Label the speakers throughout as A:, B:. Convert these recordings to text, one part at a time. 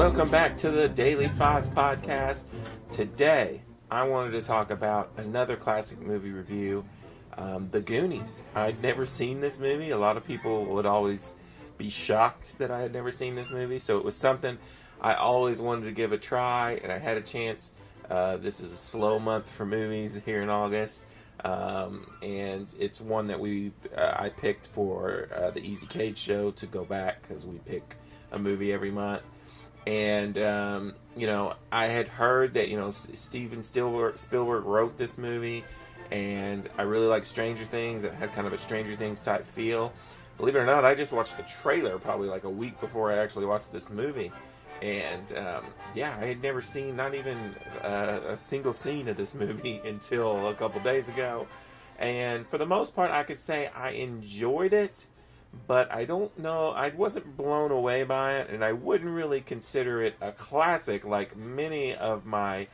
A: Welcome back to the Daily 5 podcast. Today, I wanted to talk about another classic movie review, The Goonies. I'd never seen this movie. A lot of people would always be shocked that I had never seen this movie, so it was something I always wanted to give a try, and I had a chance. This is a slow month for movies here in August, and it's one that I picked for the Easy Cage show to go back, because we pick a movie every month. And, I had heard that, Steven Spielberg wrote this movie, and I really like Stranger Things. It had kind of a Stranger Things type feel. Believe it or not, I just watched the trailer probably like a week before I actually watched this movie. And, I had never seen not even a single scene of this movie until a couple days ago. And for the most part, I could say I enjoyed it. But I don't know, I wasn't blown away by it, and I wouldn't really consider it a classic like many of my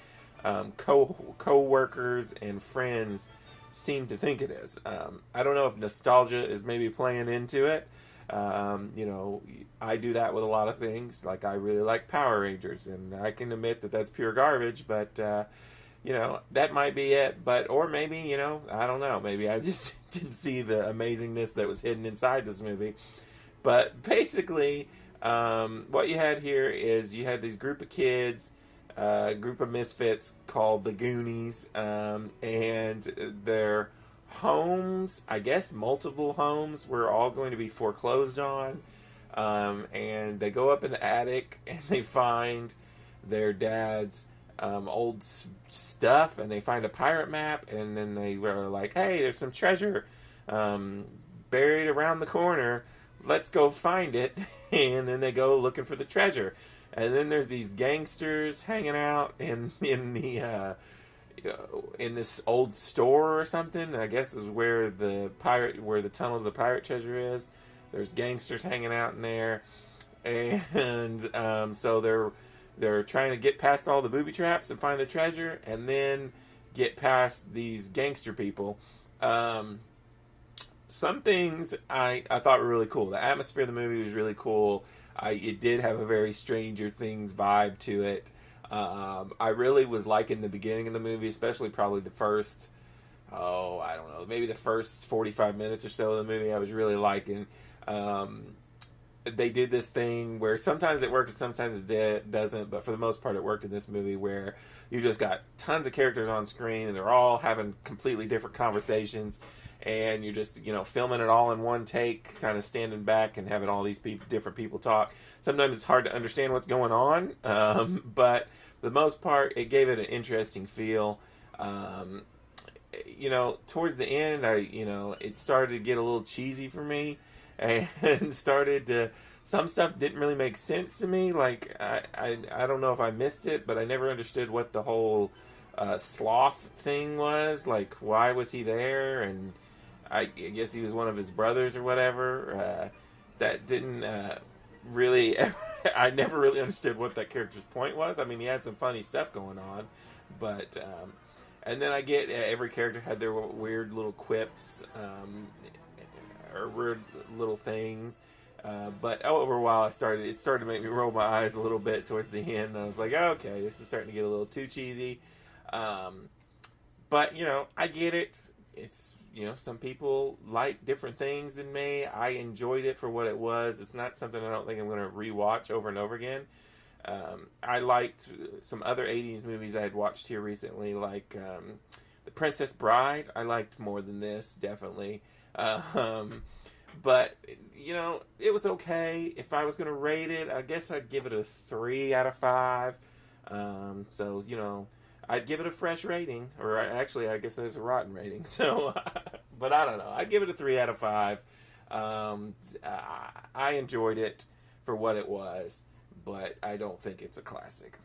A: co-workers and friends seem to think it is. I don't know if nostalgia is maybe playing into it. I do that with a lot of things. Like, I really like Power Rangers, and I can admit that that's pure garbage, but that might be it. Or maybe, I don't know. Maybe I just didn't see the amazingness that was hidden inside this movie. But basically, what you had here is you had these group of kids, group of misfits called the Goonies, and their homes, I guess multiple homes, were all going to be foreclosed on. And they go up in the attic and they find their dad's old stuff, and they find a pirate map, and then they were like, hey, there's some treasure buried around the corner, let's go find it. And then they go looking for the treasure, and then there's these gangsters hanging out in the in this old store or something. I guess is where the tunnel of the pirate treasure is. There's gangsters hanging out in there, and so they're trying to get past all the booby traps and find the treasure, and then get past these gangster people. Some things I thought were really cool. The atmosphere of the movie was really cool. It did have a very Stranger Things vibe to it. I really was liking the beginning of the movie, especially probably the first, maybe the first 45 minutes or so of the movie I was really liking. They did this thing where sometimes it worked and sometimes it doesn't, but for the most part it worked in this movie, where you just got tons of characters on screen and they're all having completely different conversations, and you're just filming it all in one take, kind of standing back and having all these different people talk. Sometimes it's hard to understand what's going on, but for the most part it gave it an interesting feel. Towards the end, it started to get a little cheesy for me. And some stuff didn't really make sense to me. Like, I don't know if I missed it, but I never understood what the whole sloth thing was. Like, why was he there? And I guess he was one of his brothers or whatever. That didn't really... I never really understood what that character's point was. I mean, he had some funny stuff going on, but... and then I get every character had their weird little quips, or weird little things, but over a while it started to make me roll my eyes a little bit towards the end, and I was like, oh, okay, this is starting to get a little too cheesy. But I get it. It's some people like different things than me. I enjoyed it for what it was. It's not something I don't think I'm going to rewatch over and over again. I liked some other 80s movies I had watched here recently, like The Princess Bride. I liked more than this, definitely. But it was okay. If I was going to rate it, I guess I'd give it a 3 out of 5. So, I'd give it a fresh rating, or actually, I guess that's a rotten rating. So, but I don't know. I'd give it a 3 out of 5. I enjoyed it for what it was, but I don't think it's a classic.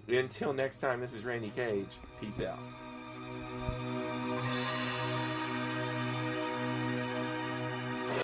A: Until next time, this is Randy Cage. Peace out.